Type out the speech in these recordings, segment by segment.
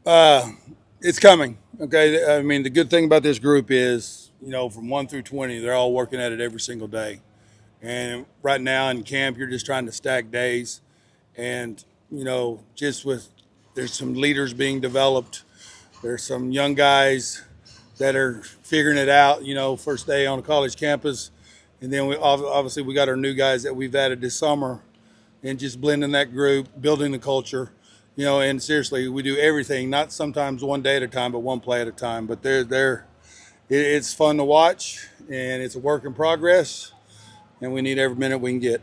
Uh, it's coming. Okay. I mean, the good thing about this group is, from 1 through 20, they're all working at it every single day. And right now in camp, you're just trying to stack days. And, just with, there's some leaders being developed. There's some young guys that are figuring it out, first day on a college campus. And then obviously we got our new guys that we've added this summer and just blending that group, building the culture, and seriously, we do everything, not sometimes one day at a time, but one play at a time. But it's fun to watch and it's a work in progress and we need every minute we can get.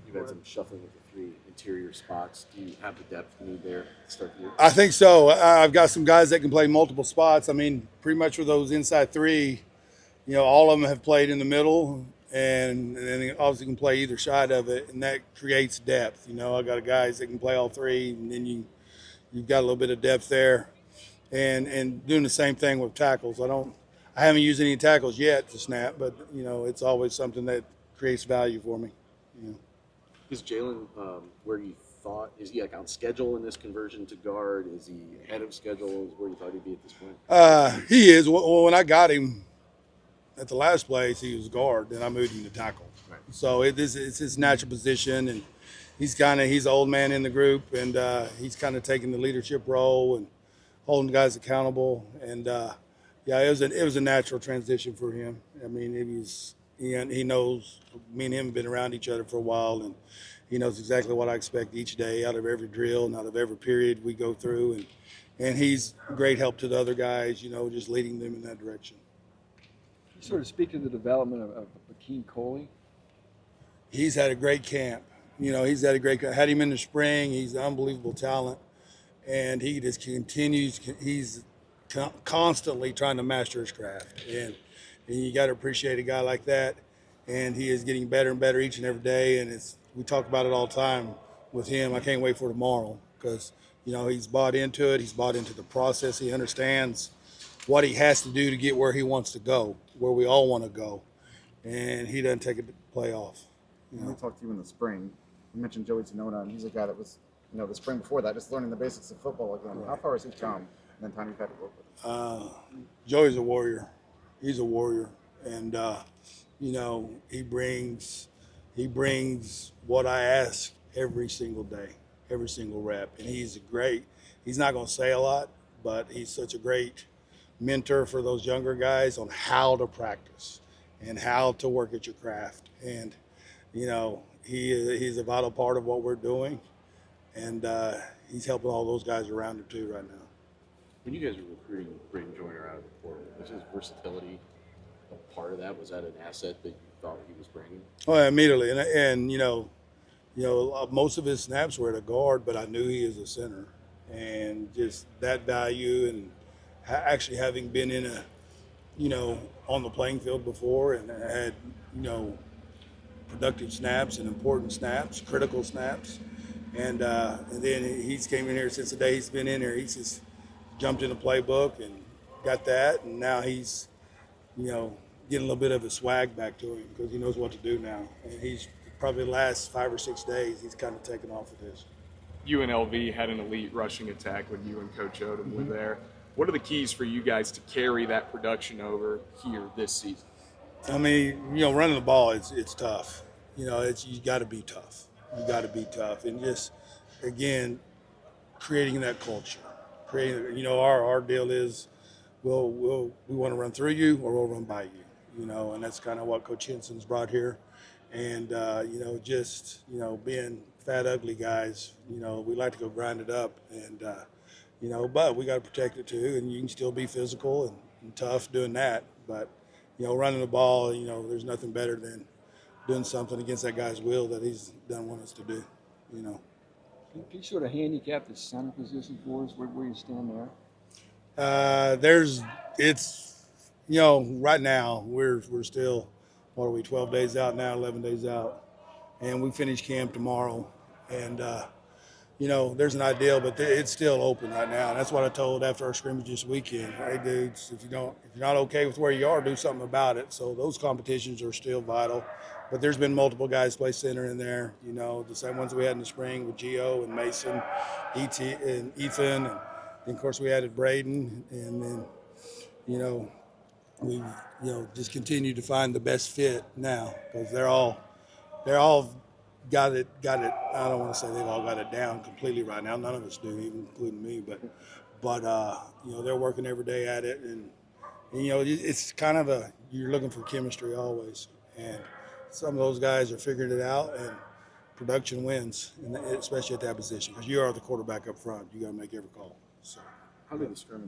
You've had some shuffling of the three interior spots. Do you have the depth you need there to start the year? I think so. I've got some guys that can play multiple spots. I mean, pretty much with those inside three, all of them have played in the middle, and then obviously can play either side of it, and that creates depth. I got guys that can play all three, and then you've got a little bit of depth there, and doing the same thing with tackles. I haven't used any tackles yet to snap, but it's always something that creates value for me. You know. Is Jalen where you thought? Is he like on schedule in this conversion to guard? Is he ahead of schedule? Is where you thought he'd be at this point? He is. Well, when I got him at the last place, he was guard. Then I moved him to tackle. Right. So it's his natural position, and he's the old man in the group, and he's kind of taking the leadership role and holding guys accountable. And yeah, it was a natural transition for him. I mean, he knows me and him have been around each other for a while, and he knows exactly what I expect each day out of every drill and out of every period we go through, and he's a great help to the other guys. Just leading them in that direction. You sort of speak to the development of Akeem Coley. He's had a great camp. He's had a great. Had him in the spring. He's an unbelievable talent, and he just continues. He's constantly trying to master his craft, and you got to appreciate a guy like that. And he is getting better and better each and every day. And we talk about it all the time with him. I can't wait for tomorrow because he's bought into it. He's bought into the process. He understands what he has to do to get where he wants to go, where we all want to go, and he doesn't take it to play off. When we talked to you in the spring, you mentioned Joey Tenona, and he's a guy that was, the spring before that, just learning the basics of football again. How far has he come in the time you've had to work with him? Joey's a warrior. He's a warrior, and he brings what I ask every single day, every single rep, and he's great. He's not going to say a lot, but he's such a great mentor for those younger guys on how to practice and how to work at your craft. And he's a vital part of what we're doing, and he's helping all those guys around him too right now. When you guys were recruiting Braden Joyner out of the portal, was his versatility a part of that? Was that an asset that you thought he was bringing? Oh, yeah, immediately, and most of his snaps were at a guard, but I knew he is a center, and just that value, and actually having been in on the playing field before, and had productive snaps and important snaps, critical snaps, and then he's came in here since the day he's been in here. He's just jumped in the playbook and got that, and now he's getting a little bit of his swag back to him because he knows what to do now. And he's probably the last 5 or 6 days he's kind of taken off of this. UNLV had an elite rushing attack when you and Coach Odom were there. What are the keys for you guys to carry that production over here this season? I mean, running the ball, it's tough. You got to be tough. You got to be tough, and just again, creating that culture. Our deal is, we want to run through you or we'll run by you. And that's kind of what Coach Henson's brought here, and being fat, ugly guys. We like to go grind it up, and but we got to protect it too. And you can still be physical and tough doing that, but running the ball, there's nothing better than doing something against that guy's will that he's done want us to do. Can you sort of handicap the center position for us, where you stand there? Right now we're still, what are we, 12 days out now, 11 days out, and we finish camp tomorrow, and there's an ideal, but it's still open right now. And that's what I told after our scrimmage this weekend. Hey, dudes, if you're not okay with where you are, do something about it. So those competitions are still vital. But there's been multiple guys play center in there. The same ones we had in the spring with Gio and Mason, E.T. and Ethan, and And of course, we added Braden, and then, we, just continue to find the best fit now because they're all got it. I don't want to say they've all got it down completely right now. None of us do, even including me. But they're working every day at it, and it's kind of you're looking for chemistry always, and some of those guys are figuring it out, and production wins, and especially at that position because you are the quarterback up front. You got to make every call. So. How did the scrimmage